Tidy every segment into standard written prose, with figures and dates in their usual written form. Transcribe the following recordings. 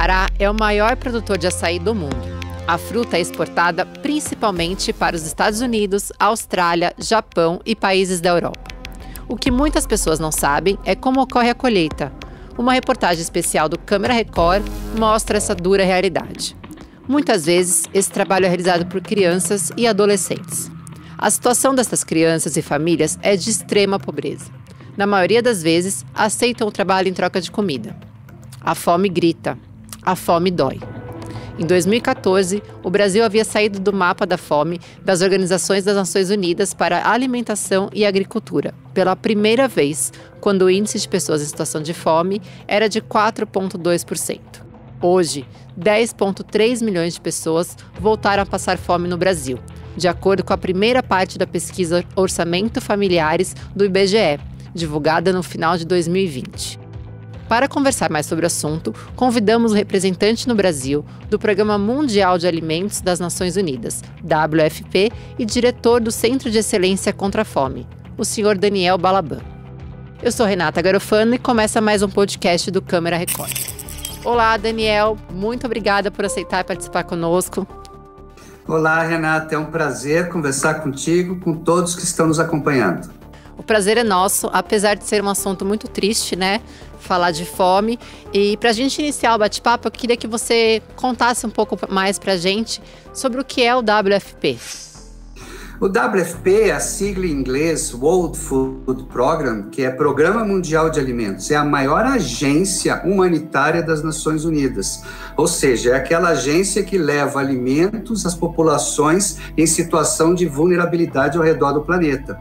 Pará é o maior produtor de açaí do mundo. A fruta é exportada principalmente para os Estados Unidos, Austrália, Japão e países da Europa. O que muitas pessoas não sabem é como ocorre a colheita. Uma reportagem especial do Câmara Record mostra essa dura realidade. Muitas vezes, esse trabalho é realizado por crianças e adolescentes. A situação dessas crianças e famílias é de extrema pobreza. Na maioria das vezes, aceitam o trabalho em troca de comida. A fome grita, a fome dói. Em 2014, o Brasil havia saído do mapa da fome das Organizações das Nações Unidas para a Alimentação e Agricultura, pela primeira vez, quando o índice de pessoas em situação de fome era de 4,2%. Hoje, 10,3 milhões de pessoas voltaram a passar fome no Brasil, de acordo com a primeira parte da pesquisa Orçamento Familiares do IBGE, divulgada no final de 2020. Para conversar mais sobre o assunto, convidamos o representante no Brasil do Programa Mundial de Alimentos das Nações Unidas, WFP, e diretor do Centro de Excelência contra a Fome, o Sr. Daniel Balaban. Eu sou Renata Garofano e começa mais um podcast do Câmara Record. Olá, Daniel. Muito obrigada por aceitar participar conosco. Olá, Renata. É um prazer conversar contigo, com todos que estão nos acompanhando. O prazer é nosso, apesar de ser um assunto muito triste, né? Falar de fome. E para a gente iniciar o bate-papo, eu queria que você contasse um pouco mais para a gente sobre o que é o WFP. O WFP é a sigla em inglês World Food Program, que é Programa Mundial de Alimentos. É a maior agência humanitária das Nações Unidas. Ou seja, é aquela agência que leva alimentos às populações em situação de vulnerabilidade ao redor do planeta.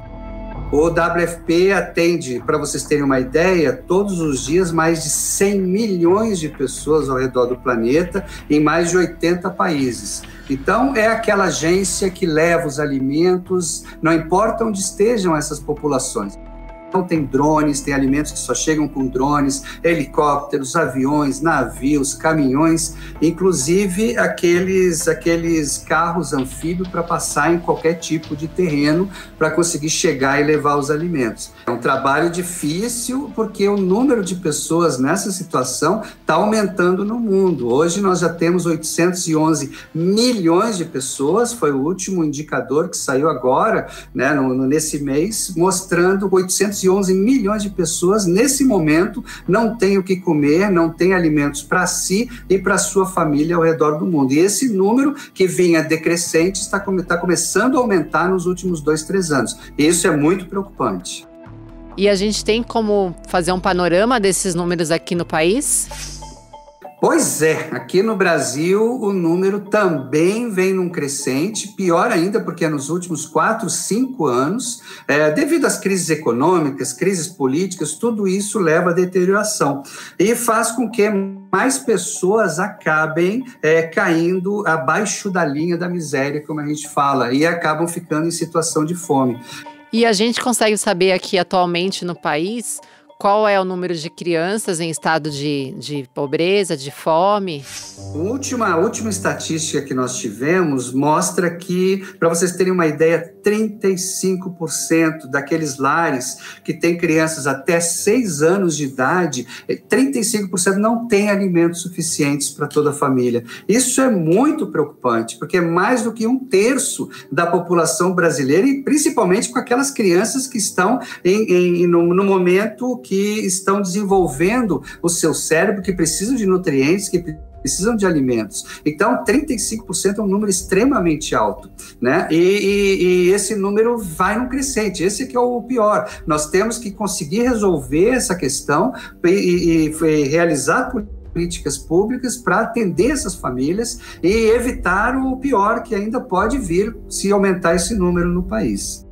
O WFP atende, para vocês terem uma ideia, todos os dias mais de 100 milhões de pessoas ao redor do planeta, em mais de 80 países. Então, é aquela agência que leva os alimentos, não importa onde estejam essas populações. Então, tem drones, tem alimentos que só chegam com drones, helicópteros, aviões, navios, caminhões, inclusive aqueles carros anfíbios para passar em qualquer tipo de terreno para conseguir chegar e levar os alimentos. É um trabalho difícil porque o número de pessoas nessa situação está aumentando no mundo. Hoje nós já temos 811 milhões de pessoas, foi o último indicador que saiu agora, né, nesse mês, mostrando 811 milhões de pessoas, nesse momento, não têm o que comer, não têm alimentos para si e para sua família ao redor do mundo. E esse número, que vinha decrescente, está começando a aumentar nos últimos 2-3 anos. E isso é muito preocupante. E a gente tem como fazer um panorama desses números aqui no país? Pois é, aqui no Brasil o número também vem num crescente, pior ainda porque nos últimos 4-5 anos, devido às crises econômicas, crises políticas, tudo isso leva à deterioração e faz com que mais pessoas acabem caindo abaixo da linha da miséria, como a gente fala, e acabam ficando em situação de fome. E a gente consegue saber aqui atualmente no país qual é o número de crianças em estado de pobreza, de fome? A última estatística que nós tivemos mostra que, para vocês terem uma ideia, 35% daqueles lares que têm crianças até 6 anos de idade, 35% não têm alimentos suficientes para toda a família. Isso é muito preocupante, porque é mais do que 1/3 da população brasileira, e principalmente com aquelas crianças que estão no momento que estão desenvolvendo o seu cérebro, que precisam de nutrientes, que precisam de alimentos. Então, 35% é um número extremamente alto, né? E esse número vai num crescente. Esse que é o pior. Nós temos que conseguir resolver essa questão e realizar políticas públicas para atender essas famílias e evitar o pior que ainda pode vir se aumentar esse número no país.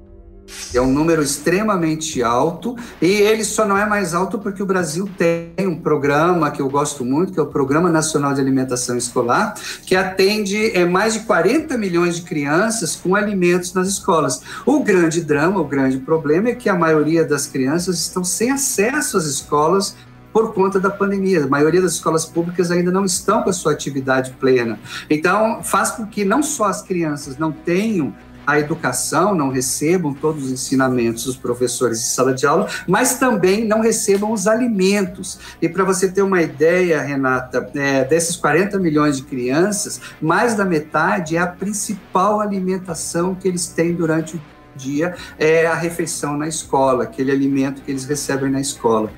É um número extremamente alto, e ele só não é mais alto porque o Brasil tem um programa que eu gosto muito, que é o Programa Nacional de Alimentação Escolar, que atende mais de 40 milhões de crianças com alimentos nas escolas. O grande drama, o grande problema é que a maioria das crianças estão sem acesso às escolas por conta da pandemia. A maioria das escolas públicas ainda não estão com a sua atividade plena. Então, faz com que não só as crianças não tenham a educação, não recebam todos os ensinamentos dos professores de sala de aula, mas também não recebam os alimentos. E para você ter uma ideia, Renata, desses 40 milhões de crianças, mais da metade é a principal alimentação que eles têm durante o dia, é a refeição na escola, aquele alimento que eles recebem na escola.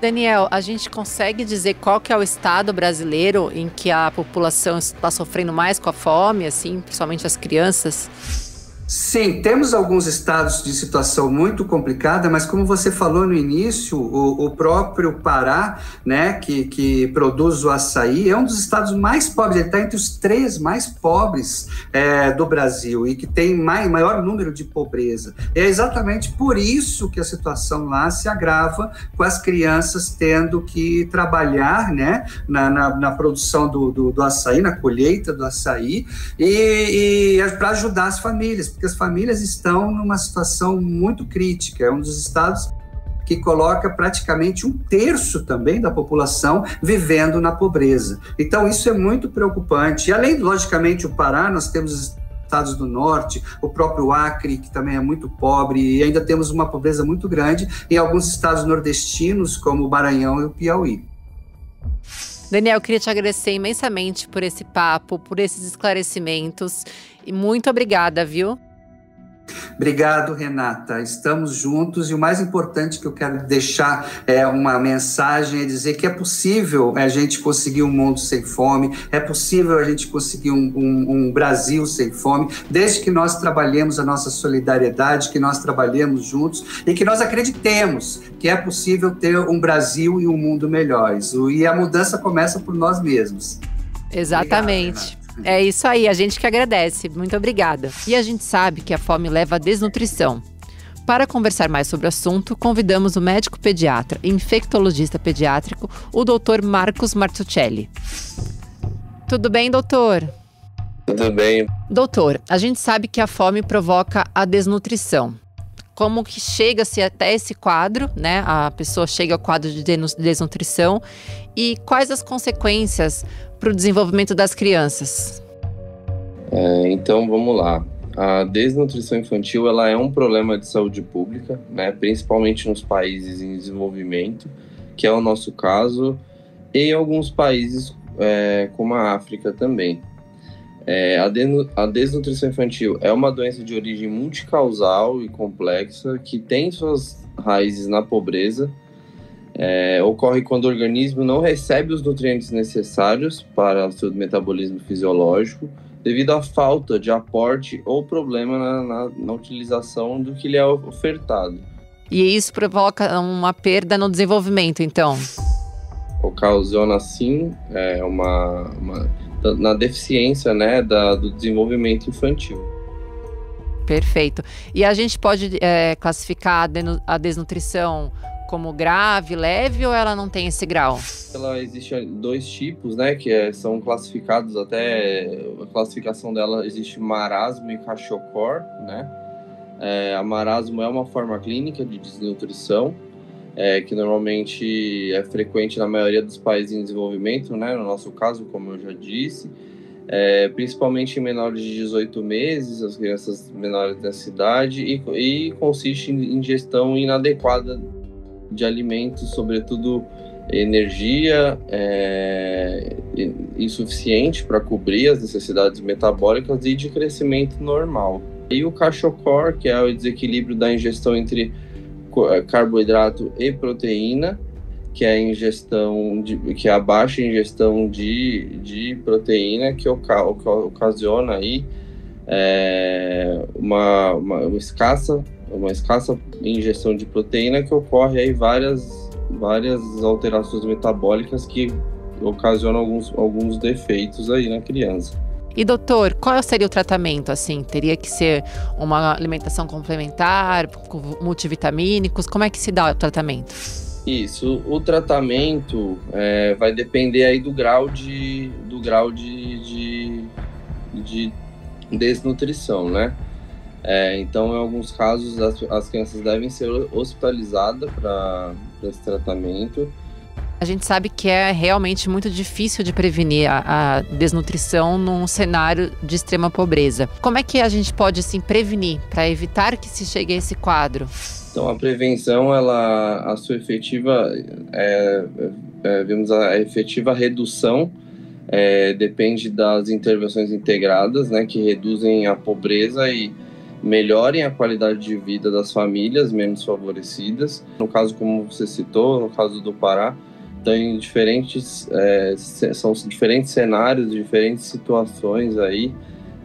Daniel, a gente consegue dizer qual que é o estado brasileiro em que a população está sofrendo mais com a fome, assim, principalmente as crianças? Sim, temos alguns estados de situação muito complicada, mas como você falou no início, o próprio Pará, né, que produz o açaí, é um dos estados mais pobres, ele está entre os 3 mais pobres do Brasil e que tem maior número de pobreza. É exatamente por isso que a situação lá se agrava, com as crianças tendo que trabalhar, né, na produção do açaí, na colheita do açaí, e para ajudar as famílias, porque as famílias estão numa situação muito crítica. É um dos estados que coloca praticamente 1/3 também da população vivendo na pobreza. Então, isso é muito preocupante. E além, logicamente, o Pará, nós temos estados do norte, o próprio Acre, que também é muito pobre, e ainda temos uma pobreza muito grande em alguns estados nordestinos, como o Maranhão e o Piauí. Daniel, eu queria te agradecer imensamente por esse papo, por esses esclarecimentos, e muito obrigada, viu? Obrigado, Renata. Estamos juntos e o mais importante que eu quero deixar é uma mensagem, é dizer que é possível a gente conseguir um mundo sem fome, é possível a gente conseguir um Brasil sem fome, desde que nós trabalhemos a nossa solidariedade, que nós trabalhemos juntos e que nós acreditemos que é possível ter um Brasil e um mundo melhores. E a mudança começa por nós mesmos. Exatamente. Obrigado, é isso aí, a gente que agradece. Muito obrigada. E a gente sabe que a fome leva à desnutrição. Para conversar mais sobre o assunto, convidamos o médico pediatra e infectologista pediátrico, o Dr. Marcos Martuccelli. Tudo bem, doutor? Tudo bem. Doutor, a gente sabe que a fome provoca a desnutrição. Como que chega-se até esse quadro, né? A pessoa chega ao quadro de desnutrição e quais as consequências para o desenvolvimento das crianças? Então, vamos lá. A desnutrição infantil ela é um problema de saúde pública, né? Principalmente nos países em desenvolvimento, que é o nosso caso, e em alguns países como a África também. A desnutrição infantil é uma doença de origem multicausal e complexa que tem suas raízes na pobreza. Ocorre quando o organismo não recebe os nutrientes necessários para o seu metabolismo fisiológico devido à falta de aporte ou problema na utilização do que lhe é ofertado. E isso provoca uma perda no desenvolvimento, então? Ocasiona, sim, na deficiência, né, do desenvolvimento infantil. Perfeito. E a gente pode classificar a desnutrição como grave, leve, ou ela não tem esse grau? Ela existe 2 tipos, né, que são classificados até... A classificação dela existe marasmo e kwashiorkor, né? A marasmo é uma forma clínica de desnutrição, que normalmente é frequente na maioria dos países em desenvolvimento, né? No nosso caso, como eu já disse, principalmente em menores de 18 meses, as crianças menores dessa idade, e consiste em ingestão inadequada de alimentos, sobretudo energia insuficiente para cobrir as necessidades metabólicas e de crescimento normal. E o kwashiorkor, que é o desequilíbrio da ingestão entre carboidrato e proteína, que é a baixa ingestão de proteína que ocasiona aí uma escassa ingestão de proteína, que ocorre aí várias alterações metabólicas que ocasionam alguns defeitos aí na criança. E doutor, qual seria o tratamento, assim? Teria que ser uma alimentação complementar, com multivitamínicos? Como é que se dá o tratamento? Isso, o tratamento vai depender aí do grau de desnutrição, né? Então, em alguns casos, as crianças devem ser hospitalizadas para esse tratamento. A gente sabe que é realmente muito difícil de prevenir a desnutrição num cenário de extrema pobreza. Como é que a gente pode, assim, prevenir para evitar que se chegue a esse quadro? Então, a prevenção, a sua efetiva, a efetiva redução depende das intervenções integradas, né, que reduzem a pobreza e melhorem a qualidade de vida das famílias menos favorecidas. No caso, como você citou, no caso do Pará, tem são diferentes cenários, diferentes situações aí.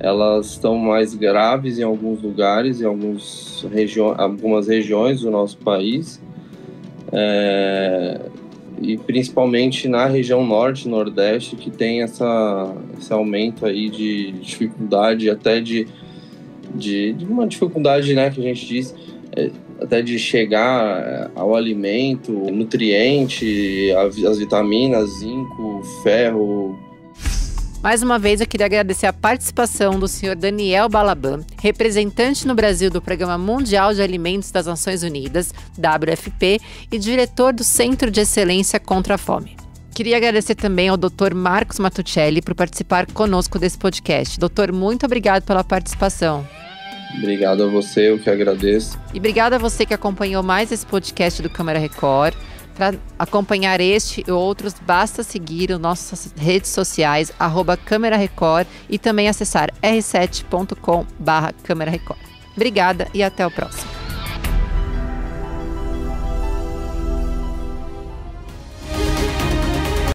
Elas estão mais graves em alguns lugares, em algumas regiões do nosso país, e principalmente na região norte e nordeste, que tem esse aumento aí de dificuldade, até de uma dificuldade, né, que a gente diz, até de chegar ao alimento, nutriente, as vitaminas, zinco, ferro. Mais uma vez, eu queria agradecer a participação do senhor Daniel Balaban, representante no Brasil do Programa Mundial de Alimentos das Nações Unidas, WFP, e diretor do Centro de Excelência contra a Fome. Queria agradecer também ao Dr. Marcos Matuccelli por participar conosco desse podcast. Doutor, muito obrigado pela participação. Obrigado a você, eu que agradeço. E obrigado a você que acompanhou mais esse podcast do Câmara Record. Para acompanhar este e outros, basta seguir as nossas redes sociais, @Câmara Record, e também acessar r7.com/Câmara Record. Obrigada e até o próximo.